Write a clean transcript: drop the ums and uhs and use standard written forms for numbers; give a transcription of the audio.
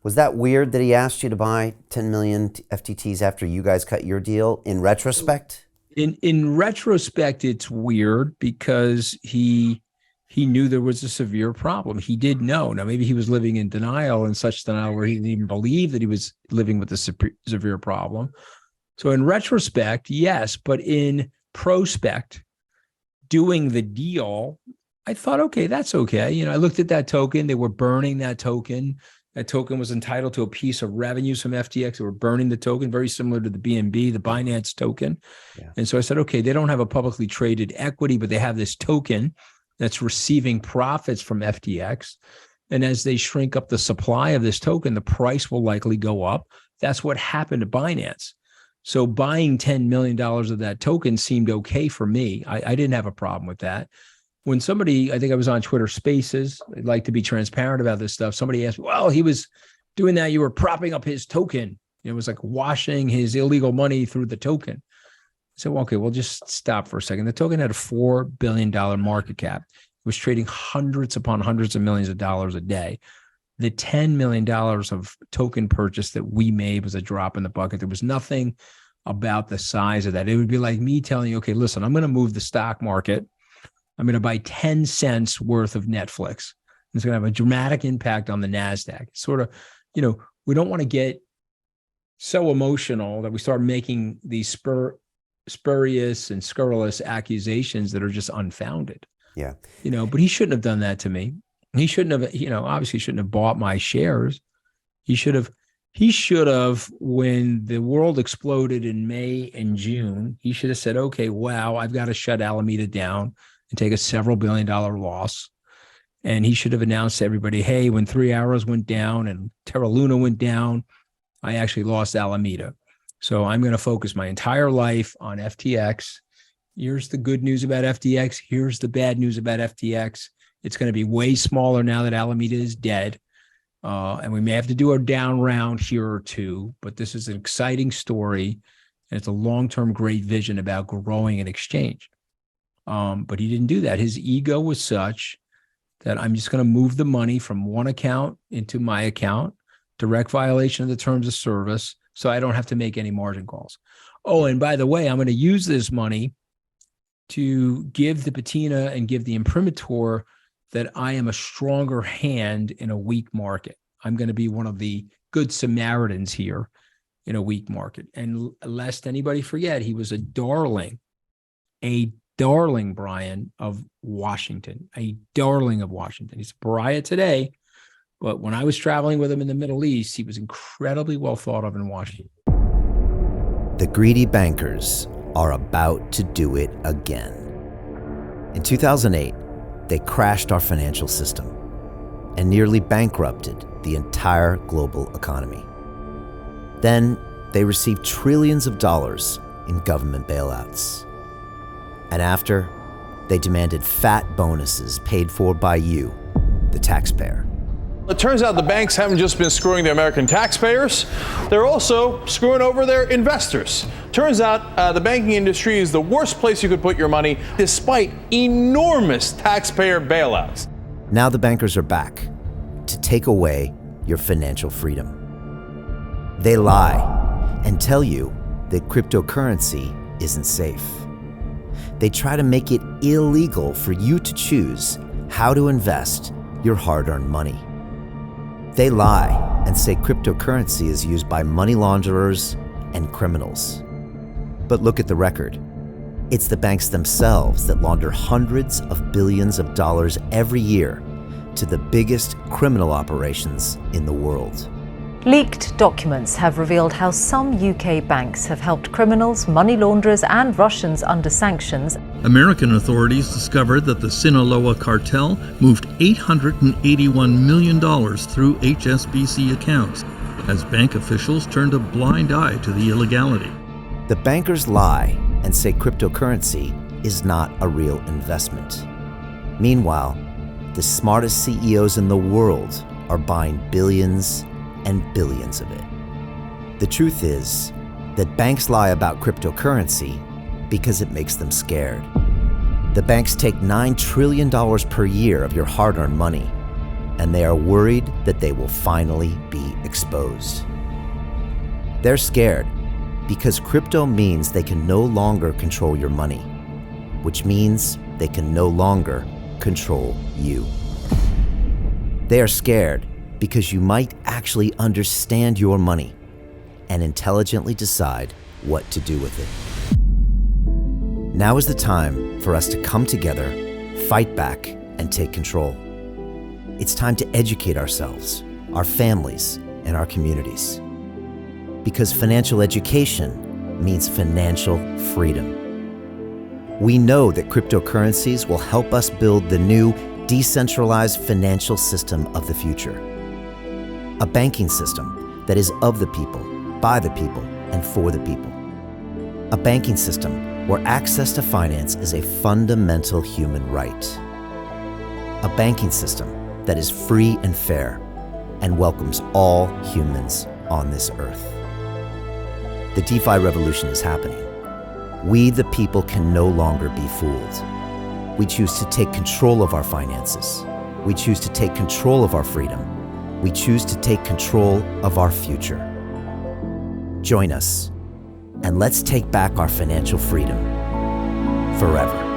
Was that weird that he asked you to buy 10 million FTTs after you guys cut your deal in retrospect? In retrospect, it's weird because he knew there was a severe problem. He did know. Now, maybe he was living in denial, and such denial where he didn't even believe that he was living with a severe problem. So in retrospect, yes, but in prospect, doing the deal, I thought, okay, that's okay. I looked at that token. They were burning that token. That token was entitled to a piece of revenues from FTX. They were burning the token, very similar to the BNB, the Binance token. Yeah. And so I said, okay, they don't have a publicly traded equity, but they have this token that's receiving profits from FTX. And as they shrink up the supply of this token, the price will likely go up. That's what happened to Binance. So buying $10 million of that token seemed okay for me. I didn't have a problem with that. When somebody, I think I was on Twitter Spaces, I'd like to be transparent about this stuff. Somebody asked, well, he was doing that. You were propping up his token. It was like washing his illegal money through the token. I said, well, okay, we'll just stop for a second. The token had a $4 billion market cap. It was trading hundreds upon hundreds of millions of dollars a day. The $10 million of token purchase that we made was a drop in the bucket. There was nothing about the size of that. It would be like me telling you, okay, listen, I'm going to move the stock market. I'm going to buy 10 cents worth of Netflix. It's going to have a dramatic impact on the NASDAQ. It's sort of, we don't want to get so emotional that we start making these spurious and scurrilous accusations that are just unfounded. Yeah. But he shouldn't have done that to me. He shouldn't have, obviously shouldn't have bought my shares. He should have, when the world exploded in May and June, he should have said, okay, wow, I've got to shut Alameda down and take a several $billion loss. And he should have announced to everybody, hey, when 3 Arrows went down and Terra Luna went down, I actually lost Alameda. So I'm going to focus my entire life on FTX. Here's the good news about FTX. Here's the bad news about FTX. It's going to be way smaller now that Alameda is dead. And we may have to do a down round here or two, but this is an exciting story. And it's a long-term great vision about growing an exchange. But he didn't do that. His ego was such that I'm just going to move the money from one account into my account, direct violation of the terms of service, so I don't have to make any margin calls. Oh, and by the way, I'm going to use this money to give the patina and give the imprimatur that I am a stronger hand in a weak market. I'm going to be one of the good Samaritans here in a weak market. And lest anybody forget, he was a darling, Brian, of Washington, a darling of Washington. He's a pariah today, but when I was traveling with him in the Middle East, he was incredibly well thought of in Washington. The greedy bankers are about to do it again. In 2008, they crashed our financial system and nearly bankrupted the entire global economy. Then they received trillions of dollars in government bailouts. And after, they demanded fat bonuses paid for by you, the taxpayer. It turns out the banks haven't just been screwing the American taxpayers, they're also screwing over their investors. Turns out the banking industry is the worst place you could put your money, despite enormous taxpayer bailouts. Now the bankers are back to take away your financial freedom. They lie and tell you that cryptocurrency isn't safe. They try to make it illegal for you to choose how to invest your hard-earned money. They lie and say cryptocurrency is used by money launderers and criminals. But look at the record. It's the banks themselves that launder hundreds of billions of dollars every year to the biggest criminal operations in the world. Leaked documents have revealed how some UK banks have helped criminals, money launderers and Russians under sanctions. American authorities discovered that the Sinaloa cartel moved $881 million through HSBC accounts as bank officials turned a blind eye to the illegality. The bankers lie and say cryptocurrency is not a real investment. Meanwhile, the smartest CEOs in the world are buying billions and billions of it. The truth is that banks lie about cryptocurrency because it makes them scared. The banks take $9 trillion per year of your hard-earned money, and they are worried that they will finally be exposed. They're scared because crypto means they can no longer control your money, which means they can no longer control you. They are scared because you might actually understand your money and intelligently decide what to do with it. Now is the time for us to come together, fight back, and take control. It's time to educate ourselves, our families, and our communities. Because financial education means financial freedom. We know that cryptocurrencies will help us build the new decentralized financial system of the future. A banking system that is of the people, by the people, and for the people. A banking system where access to finance is a fundamental human right. A banking system that is free and fair and welcomes all humans on this earth. The DeFi revolution is happening. We, the people, can no longer be fooled. We choose to take control of our finances. We choose to take control of our freedom. We choose to take control of our future. Join us, and let's take back our financial freedom forever.